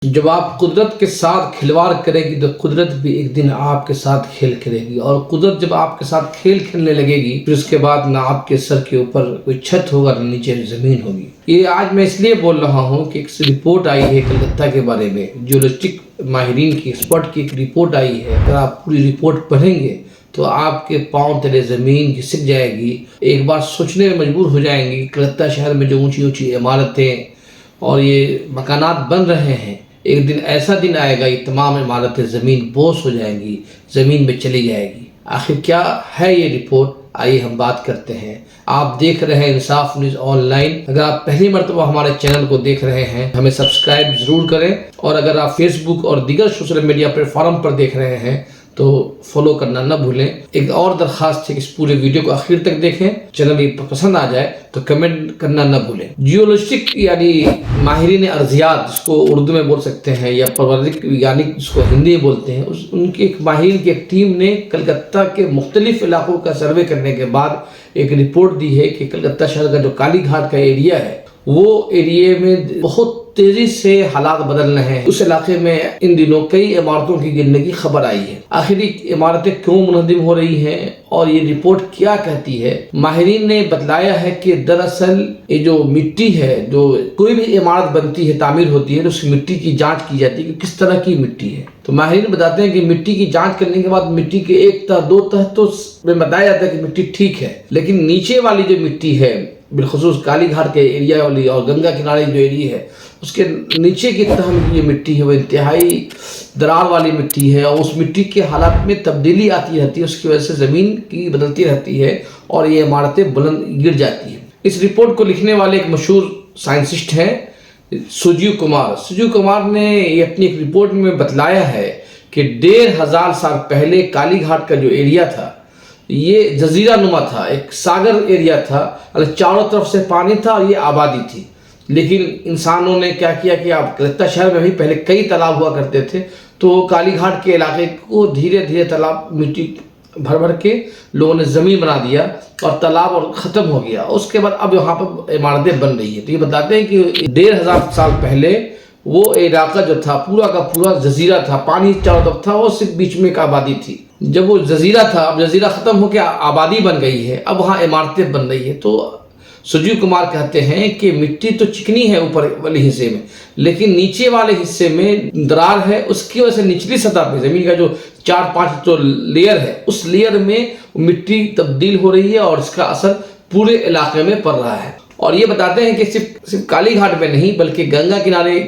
जब आप कुदरत के साथ खिलवाड़ करेगी तो कुदरत भी एक दिन आपके साथ खेल खेलेगी, और कुदरत जब आपके साथ खेल खेलने लगेगी फिर उसके बाद ना आपके सर के ऊपर कोई छत होगा ना नीचे ज़मीन होगी। ये आज मैं इसलिए बोल रहा हूँ कि एक रिपोर्ट आई है कलकत्ता के बारे में, जियोलॉजिस्टिक माहिरीन की एक्सपर्ट की एक रिपोर्ट आई है। अगर आप पूरी रिपोर्ट पढ़ेंगे तो आपके पांव तले ज़मीन खिसक जाएगी। एक बार सोचने में मजबूर हो जाएंगे। कलकत्ता शहर में जो ऊंची ऊंची इमारतें और ये मकानात बन रहे हैं, एक दिन ऐसा दिन आएगा ये तमाम इमारतें ज़मीन बोस हो जाएंगी, ज़मीन में चली जाएगी। आखिर क्या है ये रिपोर्ट, आइए हम बात करते हैं। आप देख रहे हैं इंसाफ न्यूज़ ऑनलाइन। अगर आप पहली मर्तबा हमारे चैनल को देख रहे हैं हमें सब्सक्राइब ज़रूर करें, और अगर आप फेसबुक और दीगर सोशल मीडिया प्लेटफॉर्म पर देख रहे हैं तो फॉलो करना न भूलें। एक और दरखास्त है कि इस पूरे वीडियो को आखिर तक देखें। चैनल ये पसंद आ जाए तो कमेंट करना न भूलें। जियोलॉजिस्टिक यानी माहिरीन अर्जियात जिसको उर्दू में बोल सकते हैं, या पर्वतिक वैज्ञानिक जिसको हिंदी में बोलते हैं, उनकी एक माहिरीन की एक टीम ने कलकत्ता के मुख्तलिफ इलाकों का सर्वे करने के बाद एक रिपोर्ट दी है कि कलकत्ता शहर का जो काली घाट का एरिया है वो एरिया में बहुत तेजी से हालात बदल रहे हैं। उस इलाके में इन दिनों कई इमारतों की गिरने की खबर आई है। आखिर इमारतें क्यों मुनहदिम हो रही हैं और ये रिपोर्ट क्या कहती है? माहिरीन ने बतलाया है कि दरअसल ये जो मिट्टी है, जो कोई भी इमारत बनती है, तामीर होती है, तो उस मिट्टी की जांच की जाती है कि किस तरह की मिट्टी है। तो माहिरीन बताते हैं कि मिट्टी की जांच करने के बाद मिट्टी के एक तह दो तह तो बताया जाता है कि मिट्टी ठीक है, लेकिन नीचे वाली जो मिट्टी है, बिलखुसूस काली घाट के एरिया वाली और गंगा किनारे जो एरिया है उसके नीचे की तह में ये मिट्टी है वो इंतहाई दरार वाली मिट्टी है, और उस मिट्टी के हालात में तब्दीली आती रहती है। उसकी वजह से ज़मीन की बदलती रहती है और ये इमारतें बुलंद गिर जाती हैं। इस रिपोर्ट को लिखने वाले एक मशहूर साइंटिस्ट हैं सुजीव कुमार। सुजीव कुमार ने ये अपनी एक रिपोर्ट में बतलाया है कि 1500 साल पहले काली घाट का जो एरिया था ये जजीरा नुमा था, एक सागर एरिया था, चारों तरफ से पानी था और ये आबादी थी। लेकिन इंसानों ने क्या किया कि आप कलकत्ता शहर में भी पहले कई तालाब हुआ करते थे, तो काली घाट के इलाके को धीरे धीरे तालाब मिट्टी भर भर के लोगों ने ज़मीन बना दिया और तालाब और ख़त्म हो गया। उसके बाद अब यहाँ पर इमारतें बन रही है। तो ये बताते हैं कि 1500 साल पहले वो इलाका जो था पूरा का पूरा जजीरा था, पानी चारों तरफ था, वो सिर्फ बीच में एक आबादी थी। जब वो जजीरा था, अब जजीरा ख़त्म होकर आबादी बन गई है, अब वहाँ इमारतें बन रही है। तो सुजीव कुमार कहते हैं कि मिट्टी तो चिकनी है ऊपर वाले हिस्से में, लेकिन नीचे वाले हिस्से में दरार है। उसकी वजह से निचली सतह पे ज़मीन का जो 4-5 जो लेयर है उस लेयर में मिट्टी तब्दील हो रही है और इसका असर पूरे इलाके में पड़ रहा है। और ये बताते हैं कि सिर्फ काली घाट में नहीं बल्कि गंगा किनारे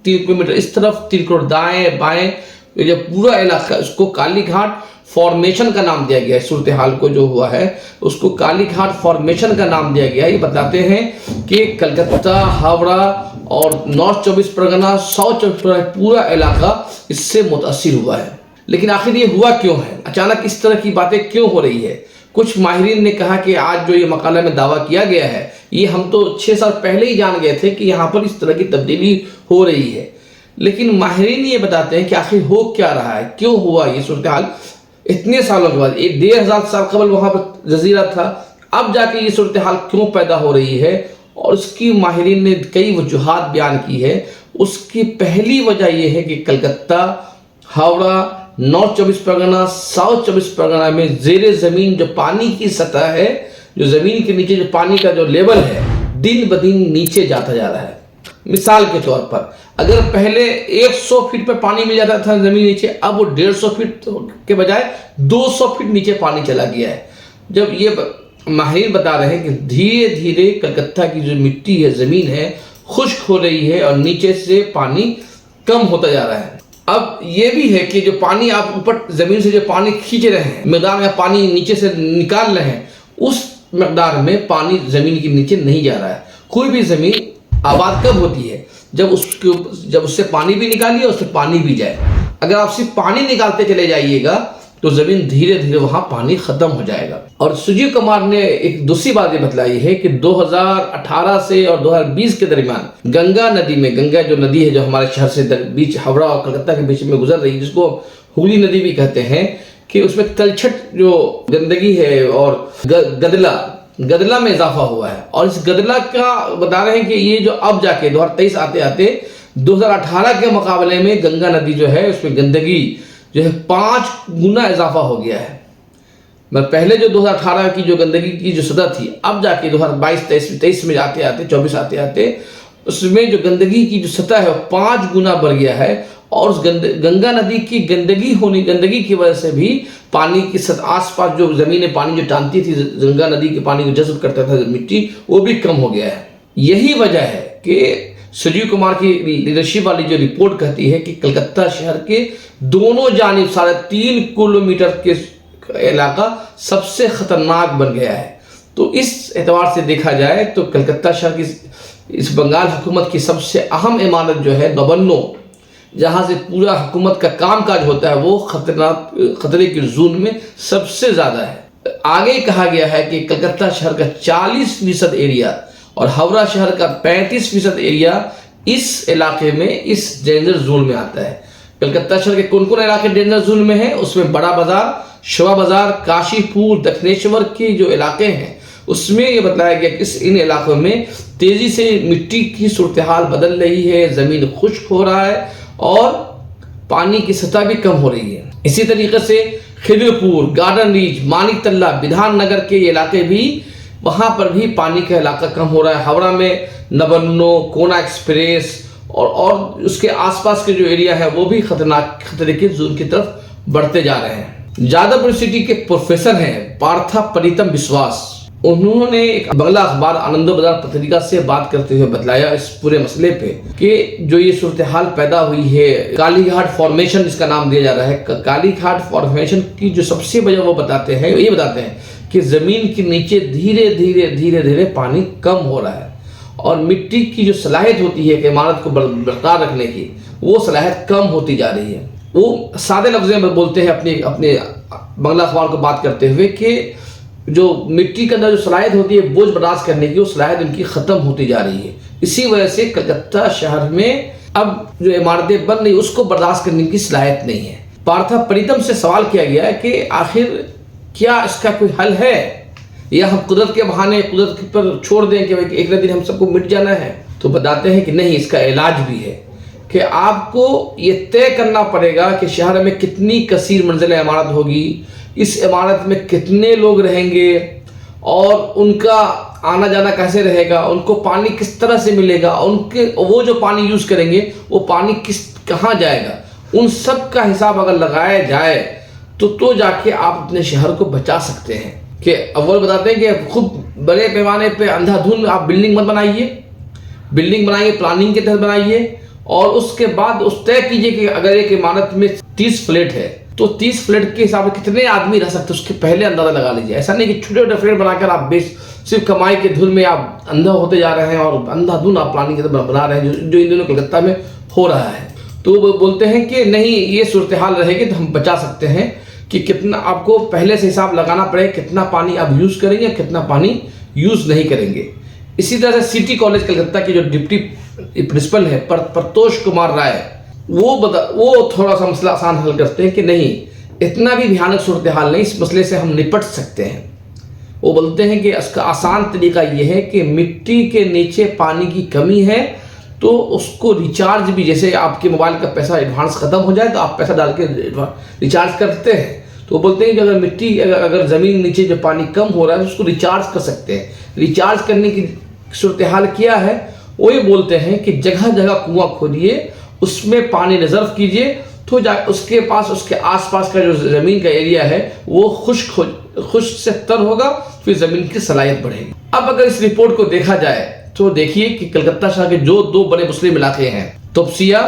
3 किलोमीटर इस तरफ, 3 किलोमीटर दाएं बाएं, ये जो पूरा इलाका, उसको काली घाट फॉर्मेशन का नाम दिया गया है। सूरत हाल को जो हुआ है उसको काली घाट फॉर्मेशन का नाम दिया गया है। ये बताते हैं कि कलकत्ता, हावड़ा और नॉर्थ 24 परगना, साउथ 24 परगना पूरा इलाका इससे मुतासिर हुआ है। लेकिन आखिर ये हुआ क्यों है? अचानक इस तरह की बातें क्यों हो रही है? कुछ माहिरीन ने कहा कि आज जो ये मकाला में दावा किया गया है ये हम तो 6 साल पहले ही जान गए थे कि यहाँ पर इस तरह की तब्दीली हो रही है। लेकिन माहिरीन ये बताते हैं कि आखिर हो क्या रहा है, क्यों हुआ ये सूरत हाल इतने सालों के बाद। 1500 साल कबल वहाँ पर जजीरा था, अब जाके ये सूरत हाल क्यों पैदा हो रही है? और उसकी माहिरीन ने कई वजूहात बयान की है। उसकी पहली वजह यह है कि कलकत्ता, हावड़ा, नॉर्थ 24 परगना, साउथ 24 परगना में ज़ेरे ज़मीन जो पानी की सतह है, जो ज़मीन के नीचे जो पानी का जो लेवल है दिन ब दिन नीचे जाता जा रहा है। मिसाल के तौर पर अगर पहले 100 फीट पे पानी मिल जाता था ज़मीन नीचे, अब वो 150 फीट के बजाय 200 फीट नीचे पानी चला गया है। जब ये माहिर बता रहे हैं कि धीरे धीरे कलकत्ता की जो मिट्टी है, ज़मीन है, खुश्क हो रही है और नीचे से पानी कम होता जा रहा है। अब ये भी है कि जो पानी आप ऊपर ज़मीन से जो पानी खींच रहे हैं, मकदार में पानी नीचे से निकाल रहे हैं, उस मकदार में पानी ज़मीन के नीचे नहीं जा रहा है। कोई भी ज़मीन आबाद कब होती है? जब उससे पानी भी निकालिए, उससे पानी भी जाए। अगर आप सिर्फ पानी निकालते चले जाइएगा तो ज़मीन धीरे धीरे वहाँ पानी ख़त्म हो जाएगा। और सुजीव कुमार ने एक दूसरी बात ये बतलाई है कि 2018 से और 2020 के दरमियान गंगा नदी में, गंगा जो नदी है जो हमारे शहर से बीच हावड़ा और कलकत्ता के बीच में गुजर रही है, जिसको हुगली नदी भी कहते हैं, कि उसमें तलछट जो गंदगी है और गदला में इजाफा हुआ है। और इस गदला का बता रहे हैं कि ये जो अब जाके 2023 आते आते 2018 के मुकाबले में गंगा नदी जो है उसमें गंदगी जो है 5 गुना इजाफा हो गया है। मतलब पहले जो 2018 की जो गंदगी की जो सतह थी, अब जाके 2022-23 में आते आते 24 आते आते उसमें जो गंदगी की जो सतह है वो 5 गुना बढ़ गया है। और उस गंगा नदी की गंदगी की वजह से भी पानी की आसपास जो जमीनें पानी जो टानती थी, गंगा नदी के पानी को जज्ब करता था मिट्टी, वो भी कम हो गया है। यही वजह है कि संजीव कुमार की लीडरशिप वाली जो रिपोर्ट कहती है कि कलकत्ता शहर के दोनों जानिब 3.5 किलोमीटर के इलाका सबसे खतरनाक बन गया है। तो इस एतबार से देखा जाए तो कलकत्ता शहर की इस बंगाल हुकूमत की सबसे अहम इमारत जो है नवन्नो, जहाँ से पूरा हुकूमत का कामकाज होता है, वो खतरे की जोन में सबसे ज़्यादा है। आगे कहा गया है कि कलकत्ता शहर का 40% एरिया और हावड़ा शहर का 35% एरिया इस इलाके में, इस डेंजर जोन में आता है। कलकत्ता शहर के कौन कौन इलाके डेंजर जोन में है? उसमें बड़ा बाजार, शोभा बाजार, काशीपुर, दक्षिणेश्वर के जो इलाके हैं उसमें ये बताया गया कि इन इलाकों में तेजी से मिट्टी की सूरत हाल बदल रही है, जमीन खुश्क हो रहा है और पानी की सतह भी कम हो रही है। इसी तरीके से खिदरपुर, गार्डन रीच, मानिक तल्ला, विधान नगर के इलाके भी, वहाँ पर भी पानी का इलाका कम हो रहा है। हावड़ा में नवन्नो, कोना एक्सप्रेस और उसके आसपास के जो एरिया है वो भी खतरे के जोन की तरफ बढ़ते जा रहे हैं। जादवपुर यूनिवर्सिटी के प्रोफेसर हैं पार्था परितम विश्वास, उन्होंने एक बंगला अखबार आनंदो बाजार पत्रिका से बात करते हुए बतलाया इस पूरे मसले पे कि जो ये सूरत हाल पैदा हुई है, कालीघाट फॉर्मेशन इसका नाम दिया जा रहा है, कालीघाट फॉर्मेशन की जो सबसे वजह वो बताते हैं कि जमीन के नीचे धीरे धीरे पानी कम हो रहा है और मिट्टी की जो सलाहियत होती है कि इमारत को बरकरार रखने की, वो सलाहियत कम होती जा रही है। वो सादे लफ्ज़ों में बोलते हैं अपने बंगला अखबार को बात करते हुए कि जो मिट्टी के अंदर जो सलाहियत होती है बोझ बर्दाश्त करने की, वो सलाहियत उनकी ख़त्म होती जा रही है। इसी वजह से कलकत्ता शहर में अब जो इमारतें बन रही उसको बर्दाश्त करने की सलाहियत नहीं है। पार्था परितम से सवाल किया गया है कि आखिर क्या इसका कोई हल है या हम कुदरत के बहाने कुदरत पर छोड़ दें कि एक दिन हम सबको मिट जाना है? तो बताते हैं कि नहीं, इसका इलाज भी है कि आपको ये तय करना पड़ेगा कि शहर में कितनी कसीर मंजिला इमारत होगी, इस इमारत में कितने लोग रहेंगे और उनका आना जाना कैसे रहेगा, उनको पानी किस तरह से मिलेगा, उनके वो जो पानी यूज़ करेंगे वो पानी कहाँ जाएगा, उन सब का हिसाब अगर लगाया जाए तो जाके आप अपने शहर को बचा सकते हैं। कि अव्वल बताते हैं कि खूब बड़े पैमाने पे अंधाधुंध आप बिल्डिंग मत बनाइए, बिल्डिंग बनाइए प्लानिंग के तहत बनाइए और उसके बाद उस तय कीजिए कि अगर एक इमारत में 30 फ्लैट है तो 30 फ्लैट के हिसाब से कितने आदमी रह सकते हैं उसके पहले अंदाजा लगा लीजिए। ऐसा नहीं कि छोटे छोटे फ्लैट बनाकर आप सिर्फ कमाई के धुन में आप अंधा होते जा रहे हैं और अंधाधुंध आप प्लानिंग के तहत बना रहे हैं, जो इन दिनों कलकत्ता में हो रहा है। तो वो बोलते हैं कि नहीं, ये सूरत हाल रहेगी तो हम बचा सकते हैं कि कितना आपको पहले से हिसाब लगाना पड़ेगा, कितना पानी आप यूज़ करेंगे, कितना पानी यूज़ नहीं करेंगे। इसी तरह से सिटी कॉलेज कलकत्ता के जो डिप्टी प्रिंसिपल है प्रतोष कुमार राय, वो थोड़ा सा मसला आसान हल करते हैं कि नहीं, इतना भी भयानक सूरत हाल नहीं, इस मसले से हम निपट सकते हैं। वो बोलते हैं कि इसका आसान तरीका ये है कि मिट्टी के नीचे पानी की कमी है तो उसको रिचार्ज भी, जैसे आपके मोबाइल का पैसा एडवांस ख़त्म हो जाए तो आप पैसा डाल के रिचार्ज करते हैं, तो बोलते हैं कि अगर मिट्टी अगर ज़मीन नीचे जो पानी कम हो रहा है तो उसको रिचार्ज कर सकते हैं। रिचार्ज करने की सूरत हाल किया है, वो ये बोलते हैं कि जगह जगह कुआं खोदिए, उसमें पानी रिजर्व कीजिए तो उसके पास उसके आसपास का जो ज़मीन का एरिया है वो खुश्क से तर होगा, फिर ज़मीन की सलाहियत बढ़ेगी। अब अगर इस रिपोर्ट को देखा जाए तो देखिए कि कलकत्ता शहर के जो 2 बड़े मुस्लिम इलाके हैं, तोपसिया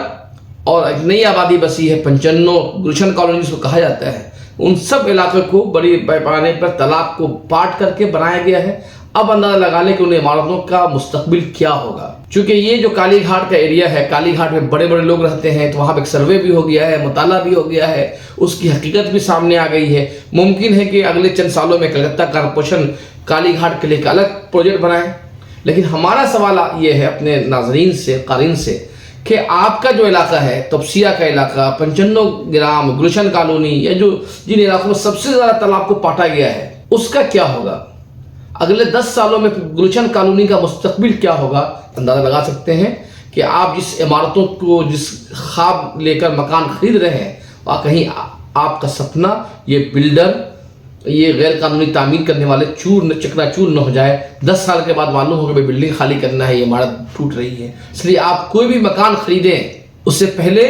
और एक नई आबादी बसी है पंचन्नो, गुलशन कॉलोनी जिसको कहा जाता है, उन सब इलाकों को बड़ी पैमाने पर तालाब को पाट करके बनाया गया है। अब अंदाजा लगा लें कि उन इमारतों का मुस्तकबिल क्या होगा। चूँकि ये जो कालीघाट का एरिया है, कालीघाट में बड़े बड़े लोग रहते हैं, तो वहाँ पर एक सर्वे भी हो गया है, मुताला भी हो गया है, उसकी हकीकत भी सामने आ गई है। मुमकिन है कि अगले चंद सालों में कलकत्ता कॉरपोरेशन कालीघाट के लिए एक अलग प्रोजेक्ट बनाए। लेकिन हमारा सवाल ये है अपने नाजरीन से, कारीन से, कि आपका जो इलाका है, तोपसिया का इलाका, पंचन्नो ग्राम, गुलशन कॉलोनी, या जो जिन इलाकों में सबसे ज़्यादा तालाब को पाटा गया है, उसका क्या होगा? अगले 10 सालों में गुलशन कॉलोनी का मुस्तकबिल क्या होगा? अंदाज़ा लगा सकते हैं कि आप जिस इमारतों को, जिस ख्वाब लेकर मकान खरीद रहे हैं, वह कहीं आपका सपना, ये बिल्डर, ये गैर कानूनी तामीर करने वाले चकनाचूर न हो जाए। 10 साल के बाद मालूम हो कि भाई बिल्डिंग खाली करना है, ये इमारत टूट रही है। इसलिए आप कोई भी मकान खरीदें उससे पहले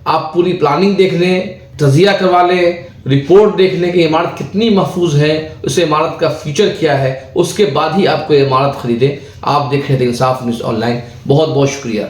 आप पूरी प्लानिंग देख लें, तजिया करवा लें, रिपोर्ट देख लें कि इमारत कितनी महफूज है, उस इमारत का फ्यूचर क्या है, उसके बाद ही आप कोई इमारत खरीदें। आप देख रहे थे इंसाफ न्यूज़ ऑनलाइन। बहुत बहुत शुक्रिया।